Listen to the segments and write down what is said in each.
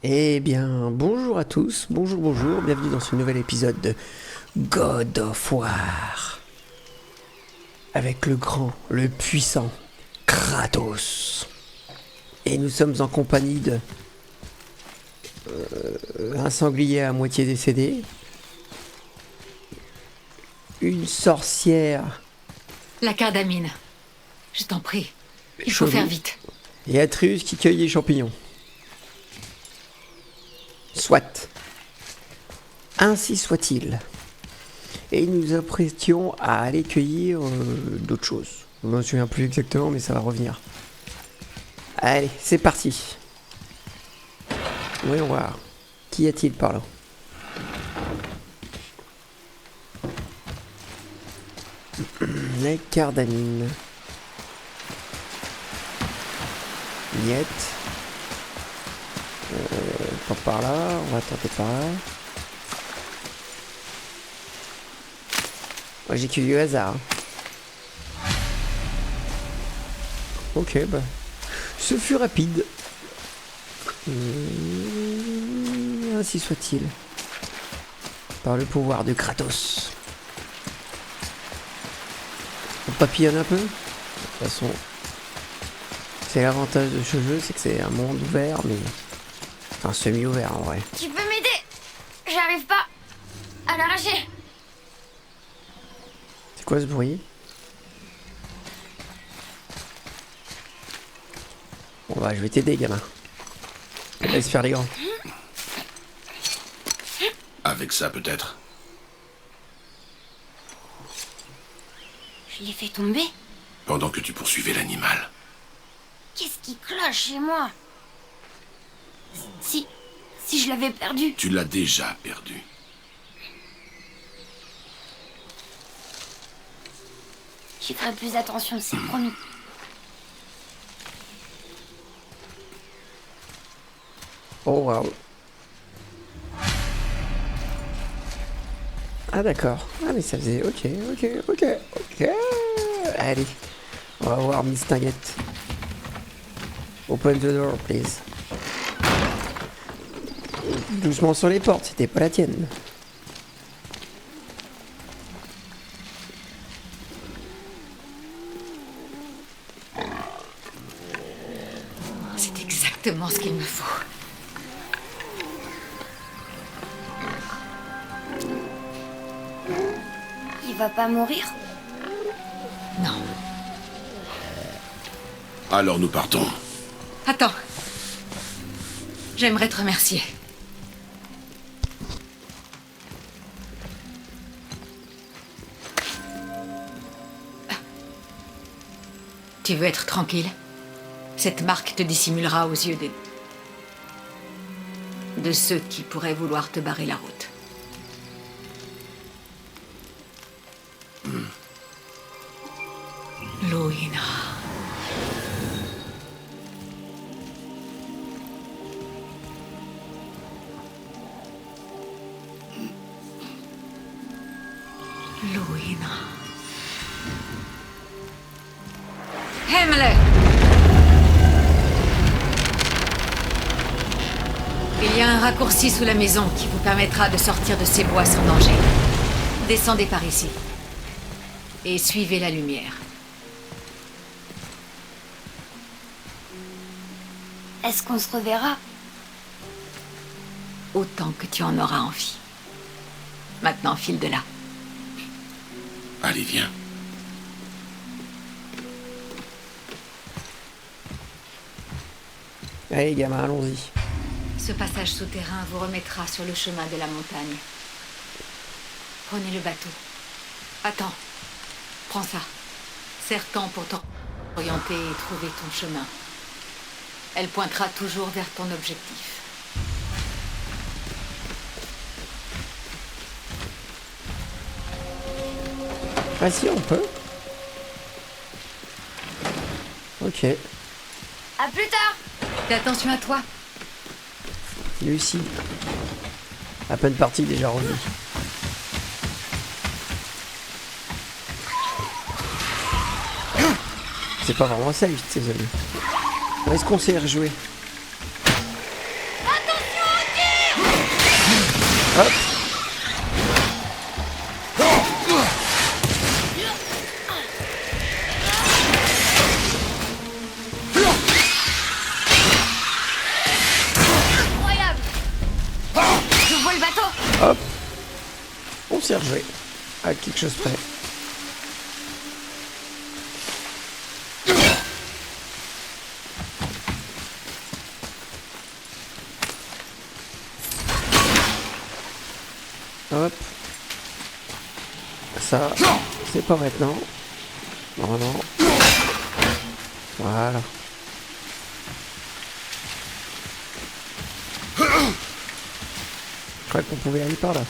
Eh bien, bonjour à tous, bonjour, bienvenue dans ce nouvel épisode de God of War. Avec le grand, le puissant Kratos. Et nous sommes en compagnie de un sanglier à moitié décédé, une sorcière La cardamine. Je t'en prie. Il faut chelou, faire vite. et Atreus qui cueille les champignons. Soit. Ainsi soit-il. Et nous nous apprêtions à aller cueillir d'autres choses. Je ne me souviens plus exactement, mais ça va revenir. Allez, c'est parti. Voyons voir. Qu'y a-t-il par là? La cardamine. Niet. Pas par là, on va tenter par là. Moi j'ai que du hasard. Ok, bah. Ce fut rapide. Ainsi soit-il. Par le pouvoir de Kratos. On papillonne un peu. De toute façon, c'est l'avantage de ce jeu, c'est que c'est un monde ouvert, mais... Enfin, semi-ouvert en vrai. Tu peux m'aider? J'arrive pas à l'arracher. C'est quoi ce bruit? Bon bah, je vais t'aider, gamin. Laisse faire les grands. Avec ça, peut-être. Je l'ai fait tomber. Pendant que tu poursuivais l'animal. Qu'est-ce qui cloche chez moi? Si je l'avais perdu. Tu l'as déjà perdu. J'y ferai plus attention, c'est promis. Oh waouh. Ah d'accord. Ah mais ça faisait... Ok. Allez. On va voir Miss Nugget. Open the door, please. Doucement sur les portes, c'était pas la tienne. C'est exactement ce qu'il me faut. Il va pas mourir? Non. Alors nous partons. Attends. J'aimerais te remercier. Tu veux être tranquille? Cette marque te dissimulera aux yeux de ceux qui pourraient vouloir te barrer la route. Loïna. Loïna. Himmler! Il y a un raccourci sous la maison qui vous permettra de sortir de ces bois sans danger. Descendez par ici. Et suivez la lumière. Est-ce qu'on se reverra? Autant que tu en auras envie. Maintenant, file de là. Allez, viens. Allez gamin, allons-y. Ce passage souterrain vous remettra sur le chemin de la montagne. Prenez le bateau. Attends. Prends ça. Serre-t'en pour t'orienter et trouver ton chemin. Elle pointera toujours vers ton objectif. Ah si, on peut. Ok. À plus tard! Fais attention à toi. Lucie. À peine partie, déjà revenu. C'est pas vraiment safe, ces amis. Est-ce qu'on sait rejouer? Attention! Hop. Incroyable. Je vois le bateau. Hop. On s'y rejoué. À quelque chose près. Hop. Ça, c'est pas maintenant. Normalement. Voilà. Je croyais qu'on pouvait aller par là.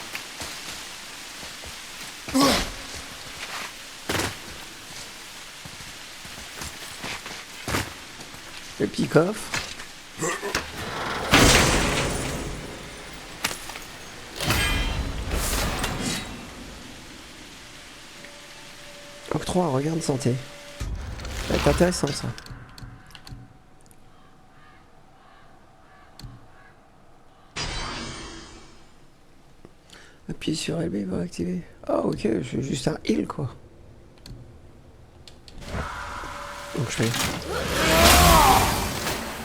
Le petit coffre. Octroi un regain de santé. Ça va être intéressant ça. Appuyez sur LB pour activer. Ah ok, c'est juste un heal quoi. Donc je fais.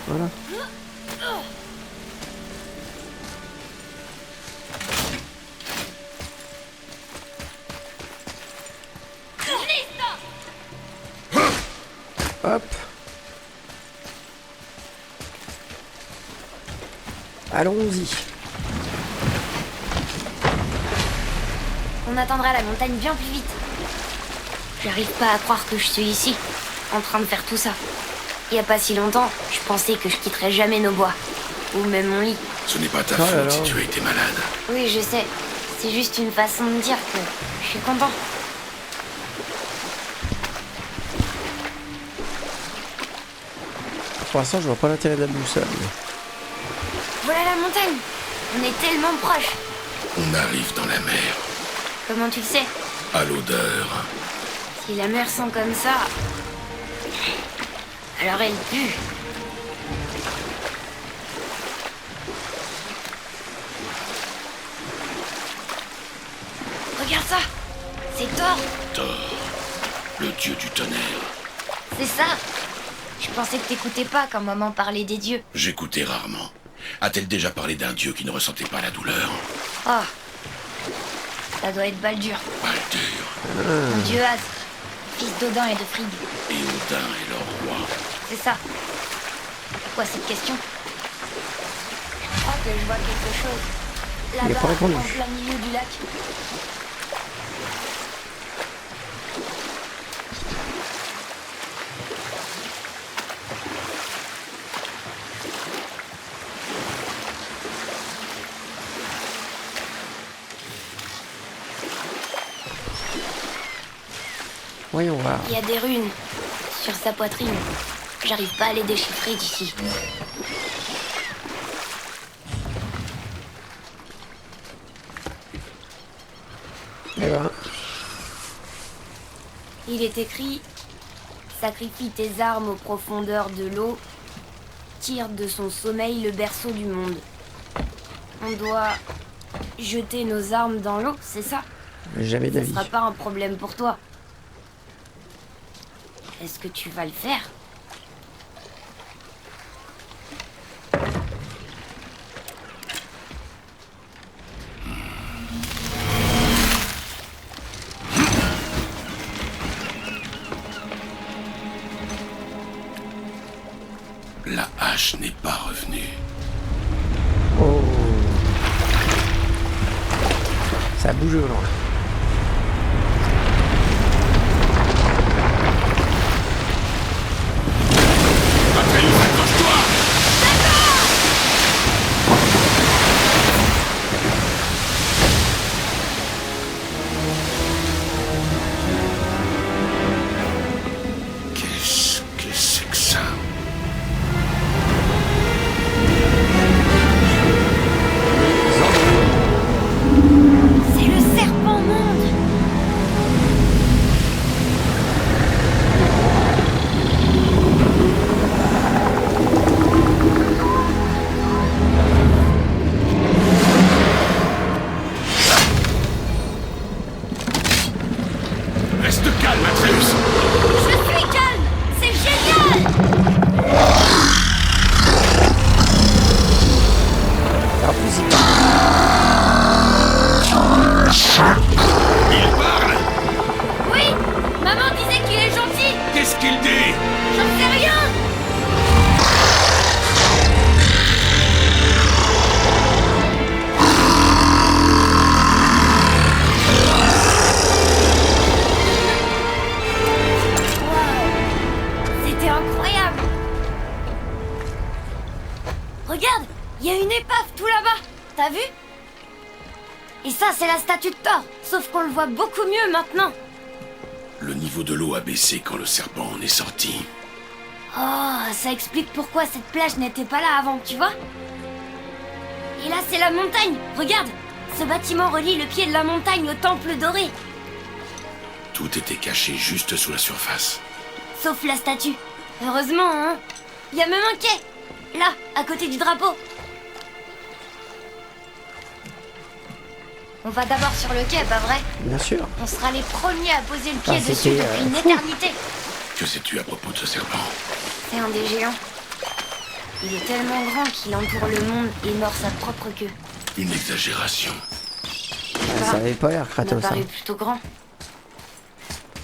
Voilà. Hop. Allons-y. On attendra la montagne bien plus vite. J'arrive pas à croire que je suis ici, en train de faire tout ça. Il y a pas si longtemps, je pensais que je quitterais jamais nos bois. Ou même mon lit. Ce n'est pas ta Oh là faute là. si tu as été malade. Oui, je sais. C'est juste une façon de dire que je suis content. Pour l'instant, je vois pas l'intérêt de la boussole. Voilà la montagne. On est tellement proches. On arrive dans la mer. Comment tu le sais? À l'odeur. Si la mer sent comme ça... alors elle pue. Regarde ça. C'est Thor. Thor, le dieu du tonnerre. C'est ça. Je pensais que t'écoutais pas quand maman parlait des dieux. J'écoutais rarement. A-t-elle déjà parlé d'un dieu qui ne ressentait pas la douleur? Oh. Ça doit être Baldur. Baldur. Mon dieu As. Fils d'Odin et de Frigg. Et Odin est leur roi. C'est ça. Pourquoi cette question? Je crois que je vois quelque chose. Il a Là-bas, pas répondu. en plein milieu du lac. Voyons voir. Il y a des runes sur sa poitrine. J'arrive pas à les déchiffrer d'ici. Eh ben, Il est écrit: sacrifie tes armes aux profondeurs de l'eau, tire de son sommeil le berceau du monde. On doit jeter nos armes dans l'eau, c'est ça? jamais Ce d'avis. sera pas un problème pour toi. Est-ce que tu vas le faire? La hache n'est pas revenue. Oh. Ça bouge au loin. Atreus, accroche-toi! Qu'est-ce que c'est que ça? C'est le serpent Regarde, il y a une épave tout là-bas. T'as vu? Et ça, c'est la statue de Thor. Sauf qu'on le voit beaucoup mieux maintenant. Le niveau de l'eau a baissé quand le serpent en est sorti. Oh, ça explique pourquoi cette plage n'était pas là avant, tu vois? Et là, c'est la montagne. Regarde, ce bâtiment relie le pied de la montagne au temple doré. Tout était caché juste sous la surface. Sauf la statue. Heureusement, hein. Il y a même un quai. Là, à côté du drapeau. On va d'abord sur le quai, pas vrai? Bien sûr. On sera les premiers à poser le pied Ah, dessus c'était, depuis une fou. éternité. Que sais-tu à propos de ce serpent? C'est un des géants. Il est tellement grand qu'il entoure le monde et mord sa propre queue. Une exagération. Ça avait pas l'air Il Kratos. m'a paru Hein. plutôt grand.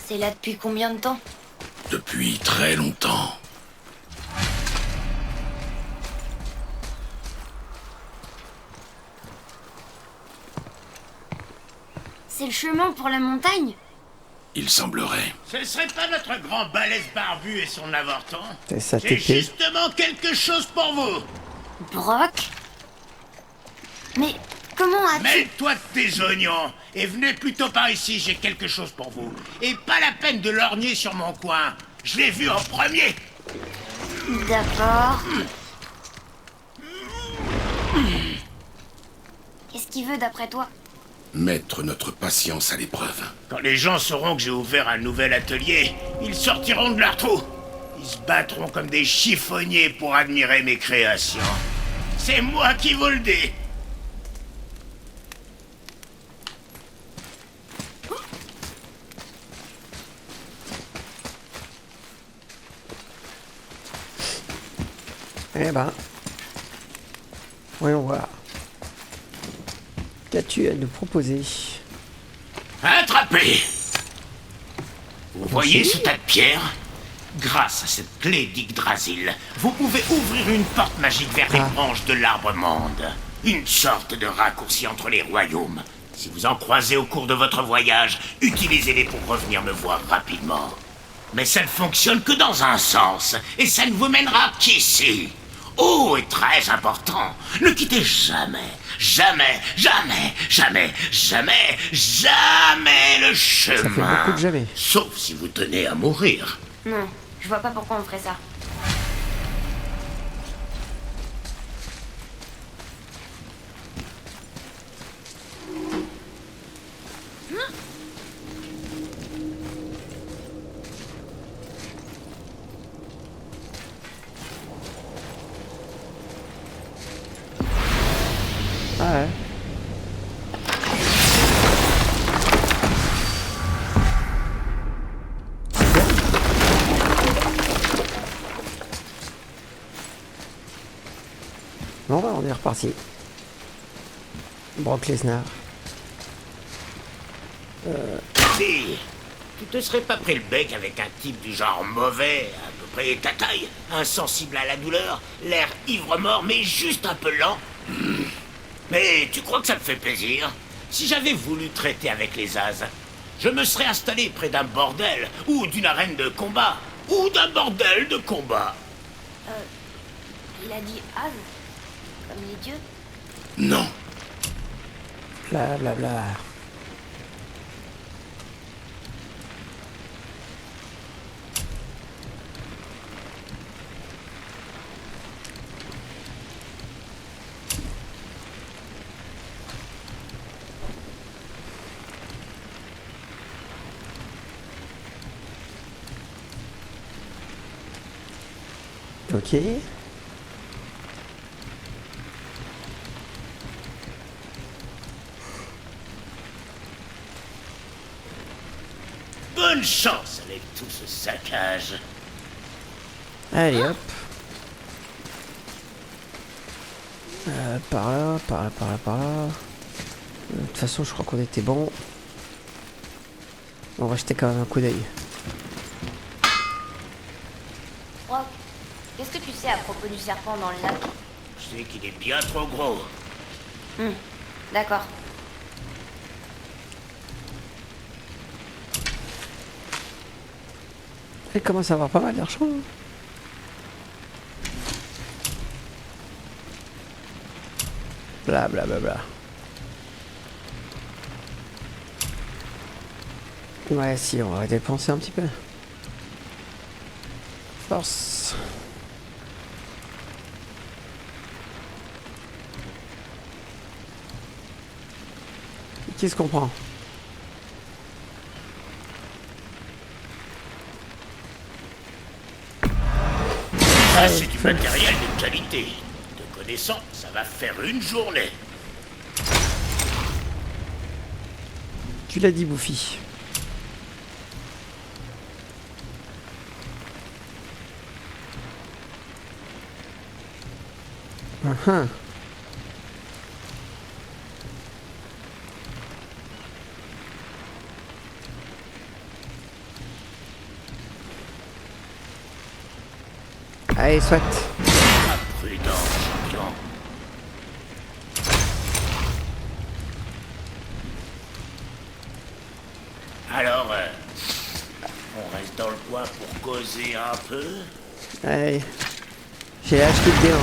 C'est là depuis combien de temps? Depuis très longtemps. C'est le chemin pour la montagne? Il semblerait. Ce serait pas notre grand balèze barbu et son avorton? C'est sa J'ai TP. justement quelque chose pour vous. Brock? Mais comment as-tu... Mêle-toi de tes oignons et venez plutôt par ici, j'ai quelque chose pour vous. Et pas la peine de lorgner sur mon coin. Je l'ai vu en premier. D'accord. Qu'est-ce qu'il veut d'après toi? Mettre notre patience à l'épreuve. Quand les gens sauront que j'ai ouvert un nouvel atelier, ils sortiront de leur trou. Ils se battront comme des chiffonniers pour admirer mes créations. C'est moi qui vous le dis. Eh ben. Voyons voir. Qu'as-tu à nous proposer? Attrapez! Vous voyez ce tas de pierres? Grâce à cette clé d'Yggdrasil, vous pouvez ouvrir une porte magique vers les branches de l'arbre monde. Une sorte de raccourci entre les royaumes. Si vous en croisez au cours de votre voyage, utilisez-les pour revenir me voir rapidement. Mais ça ne fonctionne que dans un sens, et ça ne vous mènera qu'ici. Oh, et très important, ne quittez jamais, jamais, jamais, jamais, jamais, jamais le chemin. Ça fait beaucoup de jamais. Sauf si vous tenez à mourir. Non, je vois pas pourquoi on ferait ça. Ah ouais. Bon bah on est reparti. Brock Lesnar. Si, tu te serais pas pris le bec avec un type du genre mauvais, à peu près ta taille, insensible à la douleur, l'air ivre-mort mais juste un peu lent. Mais tu crois que ça me fait plaisir? Si j'avais voulu traiter avec les As, je me serais installé près d'un bordel, ou d'une arène de combat, ou d'un bordel de combat. Il a dit As, comme les dieux. Non. Bla bla bla. Ok. Bonne chance avec tout ce saccage. Allez hop. Par là, par là, par là, par là. De toute façon, je crois qu'on était bon. On va jeter quand même un coup d'œil. Brock, qu'est-ce que tu sais à propos du serpent dans le lac? Je sais qu'il est bien trop gros. D'accord. Il commence à avoir pas mal d'argent. Hein. Bla bla bla bla. Ouais, si, on va dépenser un petit peu. Force. Qu'est-ce qu'on prend? Ça, c'est du matériel de qualité. Te connaissant, ça va faire une journée. Tu l'as dit, Bouffi. Uhum. Allez, soit. Prudent, champion. Alors, on reste dans le coin pour causer un peu. Allez. J'ai acheté le déhanche.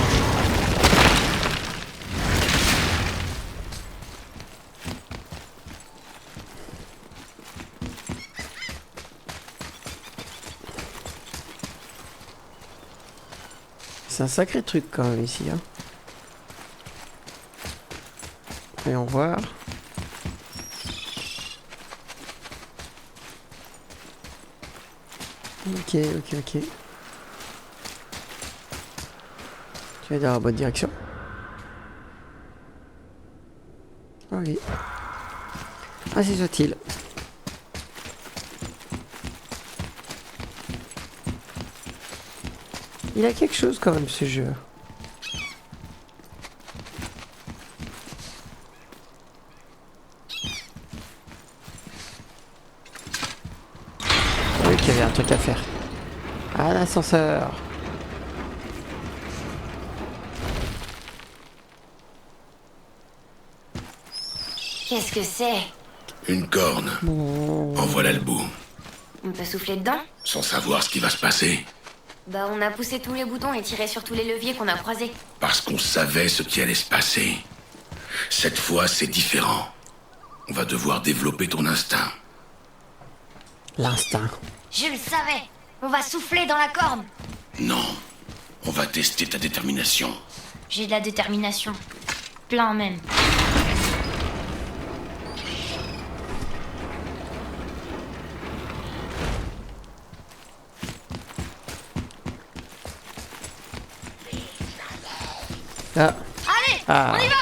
C'est un sacré truc quand même ici. Hein. Voyons voir. Ok. Tu vas dans la bonne direction. Ok. Ainsi soit-il. Il a quelque chose quand même ce jeu. Oui, qu'il y avait un truc à faire. Ah, l'ascenseur. Qu'est-ce que c'est? Une corne. En voilà le bout. On peut souffler dedans? Sans savoir ce qui va se passer. Bah, on a poussé tous les boutons et tiré sur tous les leviers qu'on a croisés. Parce qu'on savait ce qui allait se passer. Cette fois, c'est différent. On va devoir développer ton instinct. L'instinct. Je le savais! On va souffler dans la corne! Non. On va tester ta détermination. J'ai de la détermination. Plein même. Ah. Allez! Ah. On y va!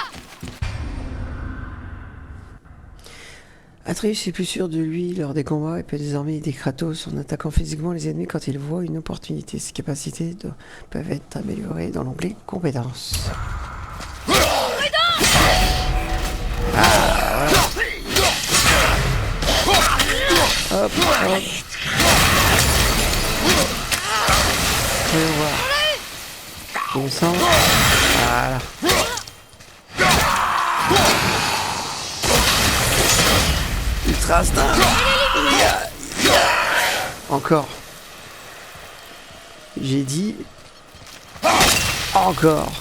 Atreus est plus sûr de lui lors des combats et peut désormais aider Kratos en attaquant physiquement les ennemis quand il voit une opportunité. Ses capacités peuvent être améliorées dans l'onglet compétences. Ah, voilà. Hop, hop. Voyons voir. Bon sang. Voilà. Ultra instinct. Encore. J'ai dit. Encore.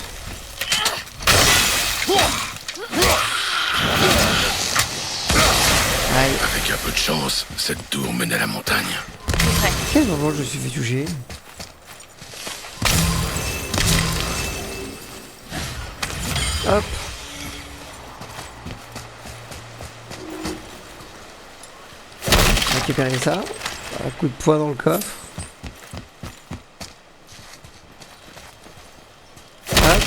Aïe. Avec un peu de chance, cette tour mène à la montagne. Quel moment je me suis fait toucher? Hop. Récupérer ça. Un coup de poing dans le coffre. Hop.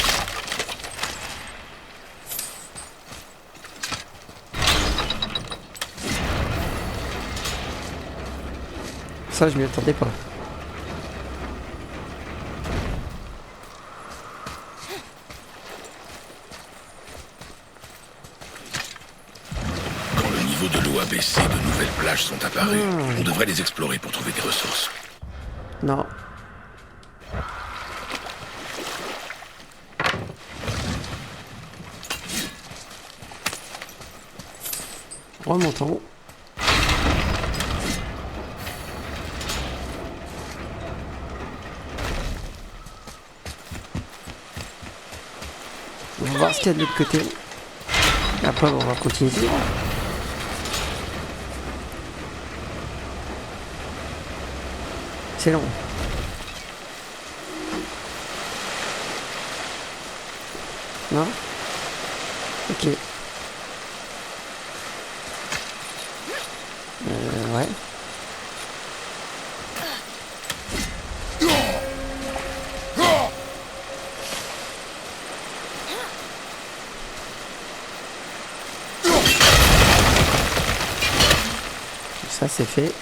Ça, je m'y attendais pas. Quand le niveau de l'eau a baissé, de nouvelles plages sont apparues. On devrait les explorer pour trouver des ressources. Non. Remontons. On va voir ce qu'il y a de l'autre côté. Après, on va continuer. C'est long. Non? Ok. Ouais. Ça c'est fait.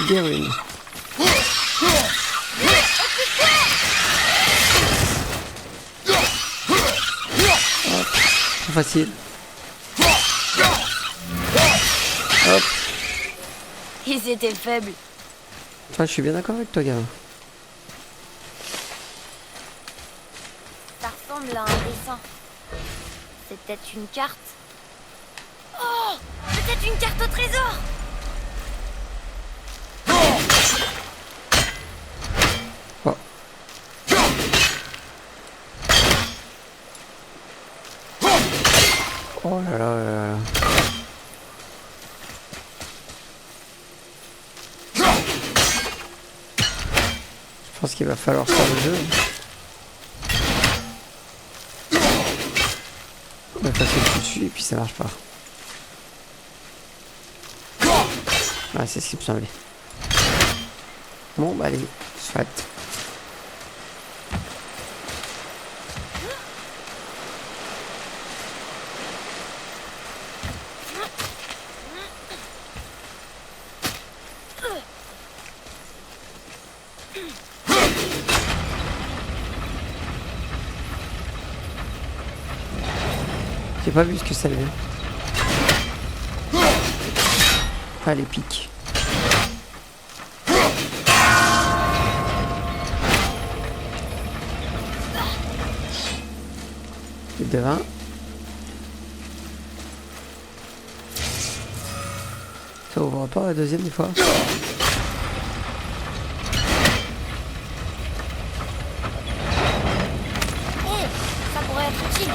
Des ruines. Trop facile. Hop. Ils étaient faibles. Enfin, je suis bien d'accord avec toi, gamin. Ça ressemble à un dessin. C'est peut-être une carte. Oh! Peut-être une carte au trésor! Oh. Oh là là là là. Je pense qu'il va falloir faire le jeu. On va passer le dessus et puis ça marche pas. Ouais, c'est ce qui me semblait. Bon, bah allez, soit. J'ai pas vu ce que ça avait. Ah, les pics. Les devins. Ça ouvre pas la deuxième des fois. Ça pourrait être utile.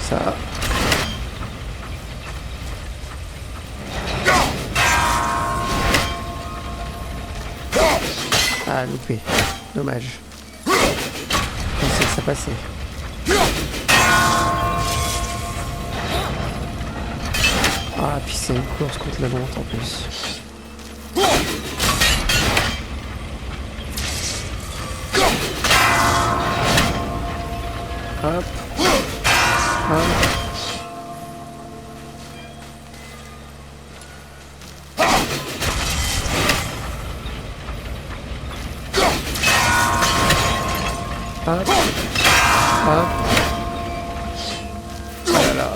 Ça. Ah, loupé. Dommage. Je pensais que ça passait. Ah, puis c'est une course contre la montre en plus. Hop. Hop. Hop. Hop. Oh là là.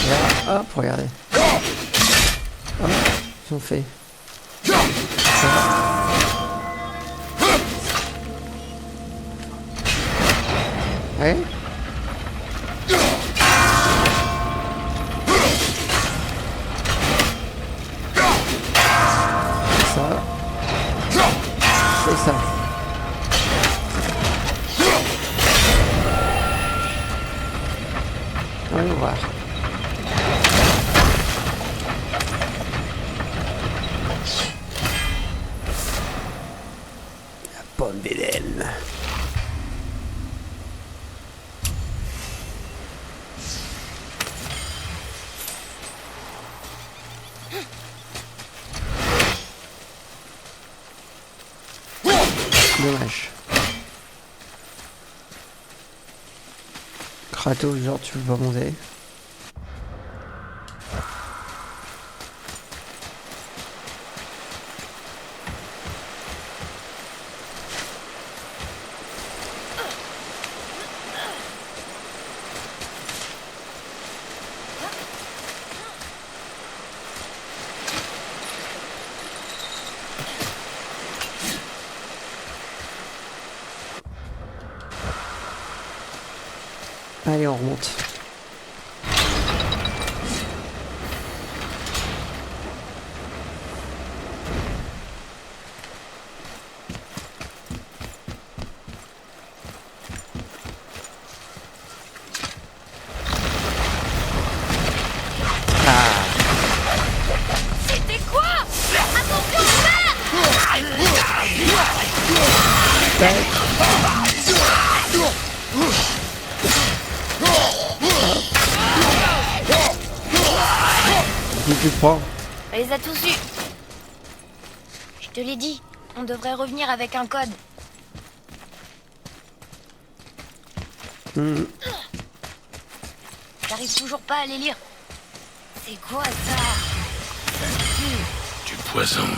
Là, hop, regardez. Hop, ils ont fait. Ouais. Ça. Et ça. Allons voir. La pomme d'Éden. Dommage. Kratos, genre tu veux pas monter? Allez, on remonte. C'était quoi? Attention, Qui tu prends? on les a tous eus. Je te l'ai dit, on devrait revenir avec un code. J'arrive toujours pas à les lire. C'est quoi ça? Du poison.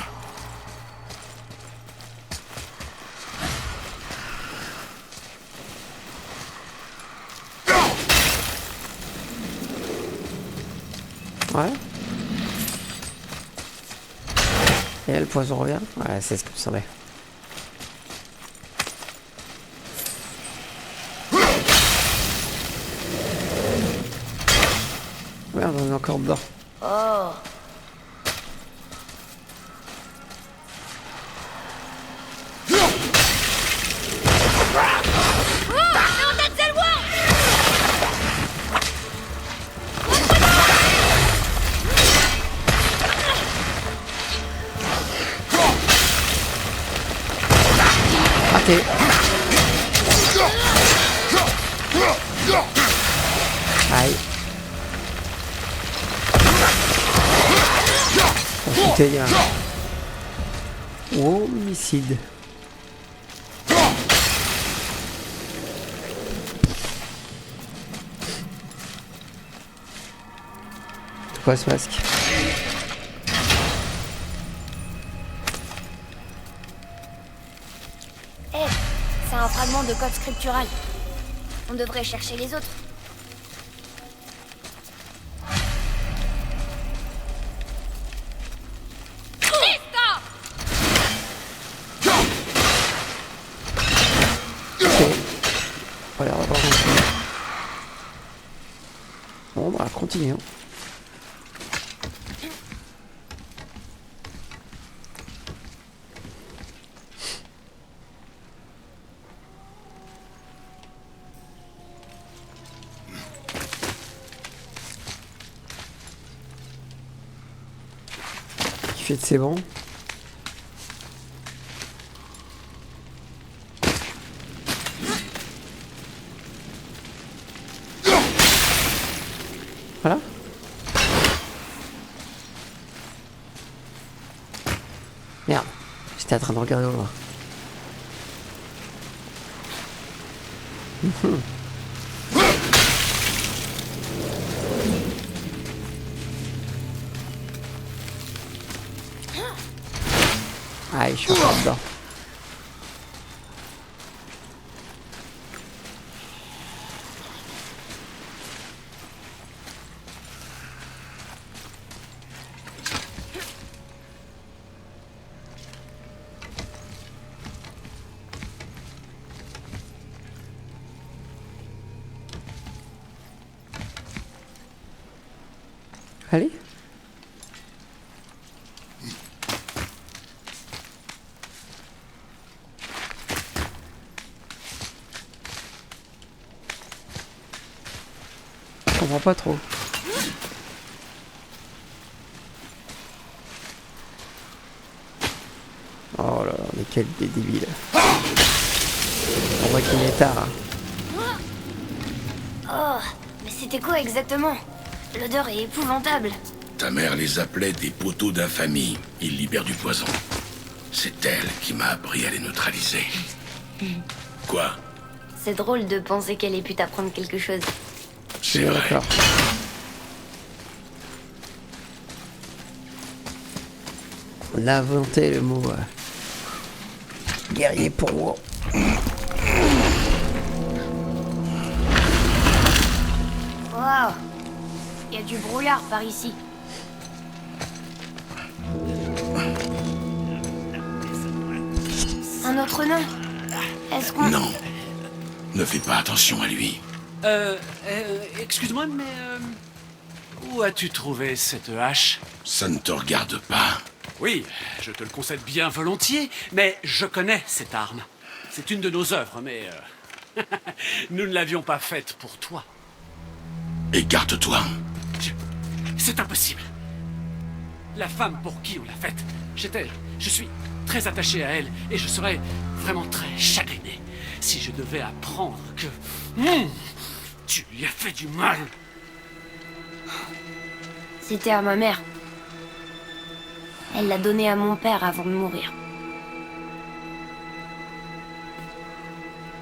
Ouais. Et là, le poison revient? Ouais, c'est ce que me semblait. Merde, on est encore dedans. Oh. Raté. Aïe. On foutait bien. Homicide. C'est quoi ce masque? Hé, c'est un fragment de code scriptural. On devrait chercher les autres. Voilà, on va voir continuer. Bon, bah, continuons. Qui fait de ses bons. Voilà. Merde, j'étais en train de regarder au loin. Aïe, je suis encore dedans. Allez. Je comprends pas trop. Oh là là, mais quel débile. On voit qu'il est tard. Oh, mais c'était quoi exactement? L'odeur est épouvantable. Ta mère les appelait des poteaux d'infamie. Ils libèrent du poison. C'est elle qui m'a appris à les neutraliser. Quoi? C'est drôle de penser qu'elle ait pu t'apprendre quelque chose. C'est vrai. D'accord. On a inventé le mot guerrier pour moi. Waouh! Il y a du brouillard par ici. Un autre nain? Est-ce qu'on... Non. Ne fais pas attention à lui. Excuse-moi, mais où as-tu trouvé cette hache? Ça ne te regarde pas. Oui, je te le concède bien volontiers, mais je connais cette arme. C'est une de nos œuvres, mais nous ne l'avions pas faite pour toi. Écarte-toi. C'est impossible. La femme pour qui on l'a faite, je suis très attaché à elle, et je serais vraiment très chagriné si je devais apprendre que tu lui as fait du mal. C'était à ma mère. Elle l'a donné à mon père avant de mourir.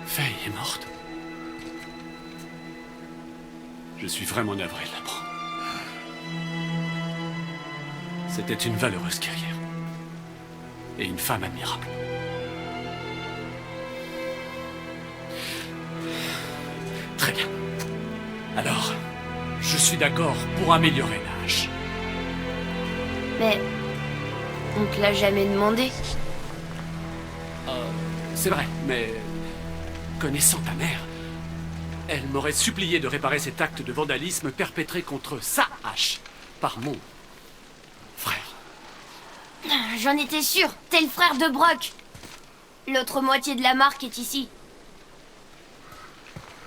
Faye est morte. Je suis vraiment navré de l'apprendre. C'était une valeureuse guerrière. Et une femme admirable. Très bien. Alors, je suis d'accord pour améliorer la hache. Mais on te l'a jamais demandé. C'est vrai, mais connaissant ta mère, elle m'aurait supplié de réparer cet acte de vandalisme perpétré contre sa hache par mon frère. J'en étais sûr, t'es le frère de Brock. L'autre moitié de la marque est ici.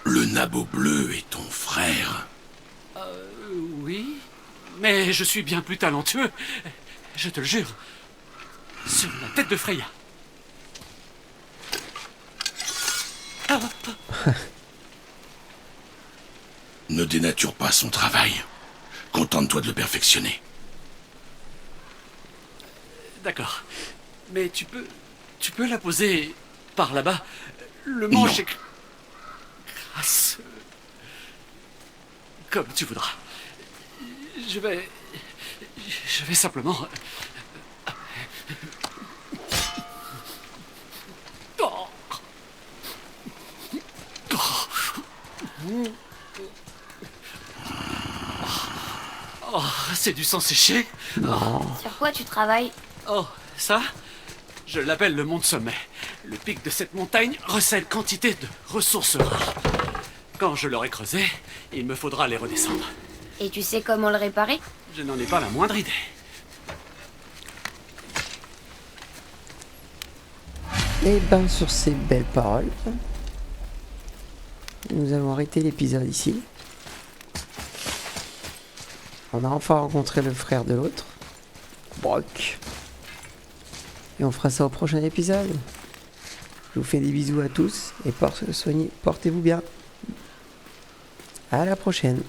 Le nabot bleu est ton frère. Oui, mais je suis bien plus talentueux, je te le jure. Sur la tête de Freya. Ne dénature pas son travail. Contente-toi de le perfectionner. D'accord. Mais tu peux la poser par là-bas. Le manche Non. est crasseux. Comme tu voudras. Je vais simplement... Oh. Oh, c'est du sang séché. Sur quoi tu travailles? Oh, ça, je l'appelle le mont de sommet. Le pic de cette montagne recèle quantité de ressources rares. Quand je l'aurai creusé, il me faudra les redescendre. Et tu sais comment le réparer? Je n'en ai pas la moindre idée. Et ben sur ces belles paroles, nous allons arrêter l'épisode ici. On a enfin rencontré le frère de l'autre, Brock. Et on fera ça au prochain épisode. Je vous fais des bisous à tous et portez-vous bien. À la prochaine.